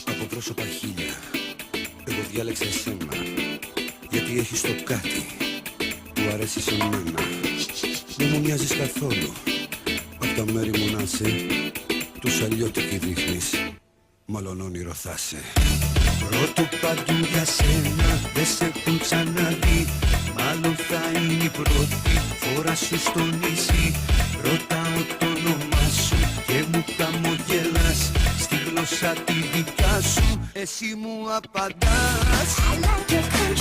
Από πρόσωπα χίλια, εγώ διάλεξα εσένα, γιατί έχεις το κάτι που αρέσει σε μένα. Δεν μου μοιάζεις καθόλου, απ' τα μέρη μου να σε, τους αλλιώτικοι δείχνεις, μάλλον όνειρο θα σε. Πρώτο παντού για σένα, δεν σε έχουν ξαναδεί, μάλλον θα είναι η πρώτη φορά σου στο νησί. Ρωτάω το όνομά σου και μου χαμογελάς, στη γλώσσα τη δικά σου εσύ μου απαντάς. I like your country.